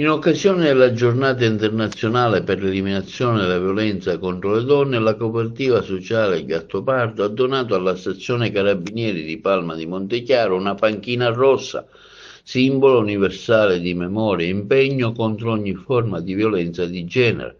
In occasione della Giornata internazionale per l'eliminazione della violenza contro le donne, la cooperativa sociale Gattopardo ha donato alla stazione Carabinieri di Palma di Montechiaro una panchina rossa, simbolo universale di memoria e impegno contro ogni forma di violenza di genere.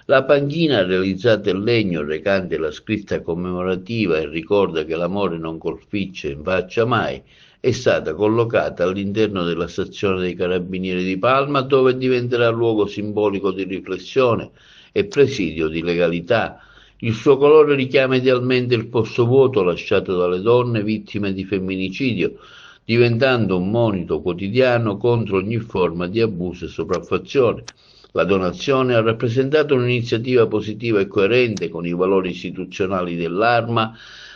La panchina, realizzata in legno recante la scritta commemorativa e ricorda che l'amore non colpisce e impaccia mai, è stata collocata all'interno della stazione dei Carabinieri di Palma, dove diventerà luogo simbolico di riflessione e presidio di legalità. Il suo colore richiama idealmente il posto vuoto lasciato dalle donne vittime di femminicidio, diventando un monito quotidiano contro ogni forma di abuso e sopraffazione. La donazione ha rappresentato un'iniziativa positiva e coerente con i valori istituzionali dell'Arma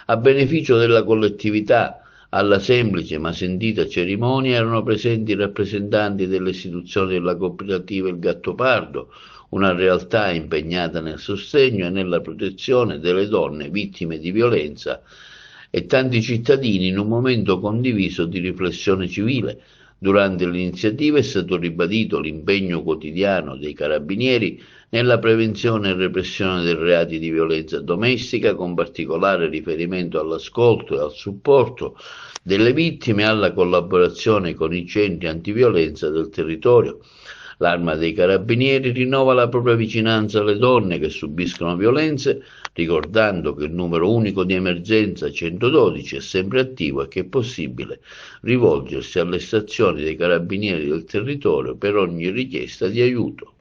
a beneficio della collettività. Alla semplice ma sentita cerimonia erano presenti rappresentanti delle istituzioni della cooperativa Il Gattopardo, una realtà impegnata nel sostegno e nella protezione delle donne vittime di violenza, e tanti cittadini in un momento condiviso di riflessione civile. Durante l'iniziativa è stato ribadito l'impegno quotidiano dei carabinieri nella prevenzione e repressione dei reati di violenza domestica, con particolare riferimento all'ascolto e al supporto delle vittime e alla collaborazione con i centri antiviolenza del territorio. L'Arma dei Carabinieri rinnova la propria vicinanza alle donne che subiscono violenze, ricordando che il numero unico di emergenza 112 è sempre attivo e che è possibile rivolgersi alle stazioni dei Carabinieri del territorio per ogni richiesta di aiuto.